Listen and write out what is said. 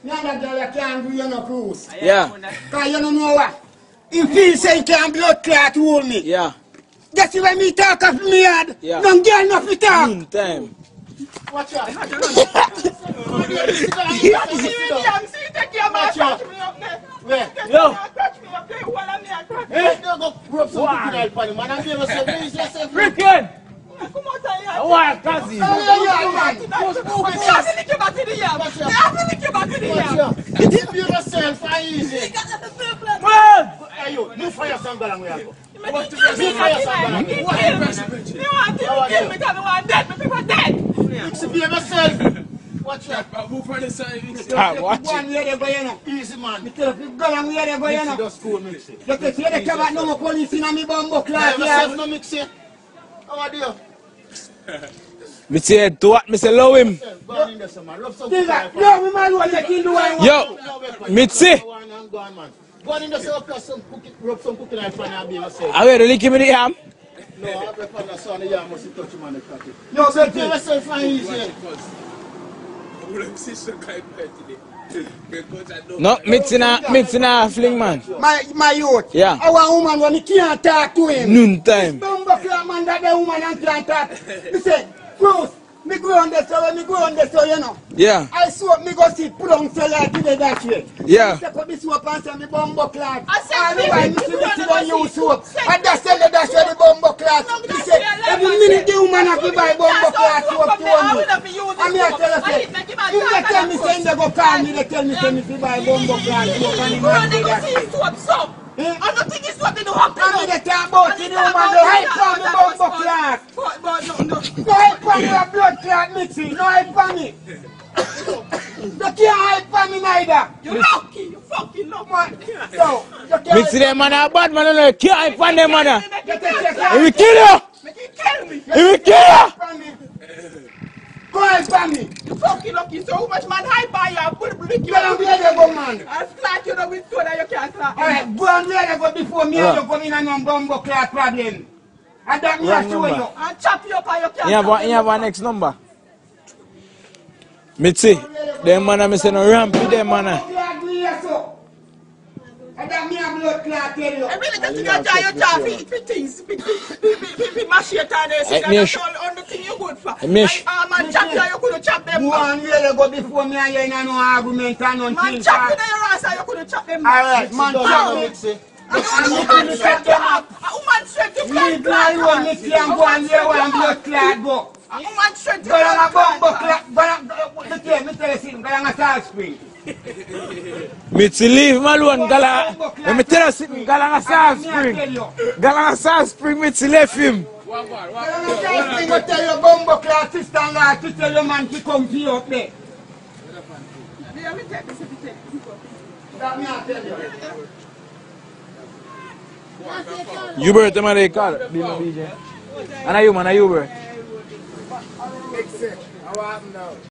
Neither girl you can't do you no cruise. Yeah. Because you don't know what? He feels say he can't blood clot hold me. Yeah. That's when me talk of me head. Yeah. No girl no fi talk. Time. Watch out. Watch out. Where? Yo. Don't go rub some cooking oil for him, man. And give us some release yourself. Freaking! Why, Kazi? Give yourself and easy. Man! Hey, you, move for yourself, girl, and we are go. Mix it for yourself. Watch out. Move for the side. Stop watching. Go and where they go, you know. Easy, man. Me tell you, go and where they go, you Mix it, know. just cool, mix it. You can see the cabot no more police in me bumbo class. Yourself no mix it. How are you? Me say to what? Me say love him. Go on in there, some man. Rub some Yo, cooking oil for him. we might want to kill the one. Yo, me say. Go on, man. Go on in there, some cooking, rub some cooking oil for him and be yourself. I will lick him in the arm. No, I prefer the son of the yam must touch him on the cocky. Yo, So give Betty. yourself and easy. No, me fling man. My youth. Yeah. Our woman when he can't talk to him. Noon time. Bumbo class man that the woman and can't talk. He said, Bruce, me go on the so when me go on the so, you know. Yeah. I saw me go see put on so like today that way. Yeah. Take up this soap and say me bumbo class. I said, All the while me see me people don't don't use see soap. soap. And that's the bumbo class. He said, every minute the woman have to buy bumbo class soap to me. And me I tell her, say, you they tell me say they go call me, they tell me say me fi buy bumbo class soap and him man do that. I don't think it's what they do happen. And me they talk about it, the woman they hype on me bumbo class. No hype on me a blood clot mixing, no hype on me. You can't hype on me neither. You lucky, you fucking lucky. Man, yo, you can't Me see them man a bad man. No, kill him for them man. You He will kill you. Make it kill me. He will kill you. go hype on me. You fucking lucky. So much man hype by you. Put lick you. Go and where they go, man. I'll slap you with so that you can't slap me. Alright, go and where they go before me and you come in and no bumbo clot problem. And that me I show you. And chop you up and you can't He have a next number. Me see. Them man me say no ramp with them man. And that me a blood clot tell you. I really just think you try your job for things. For machete and they say that's all the thing you good for. Man chop you, you couldn't chop them. Go and where they go before me and you ain't no argument and no Man thing. chop you in your ass and you couldn't chop them. Alright, man chop me. Mix it. And you woman strength you have. A woman strength you Leave can't me alone, me see and go and where one blood clot go. A woman strength you Go down a can't bumbo clot. Me tell you something, go down a Salt Spring. Me to leave him alone, gala. Let me tell you something, gala Salt Spring. Gala Salt Spring, me to left him. Go down a Salt Spring, go tell your bumbo clot sister-in-law to tell your man to come to you up there. Let me take this. That me I tell you. You birth them they call. Be my DJ. And you man, you birth. Mix it. How happened now?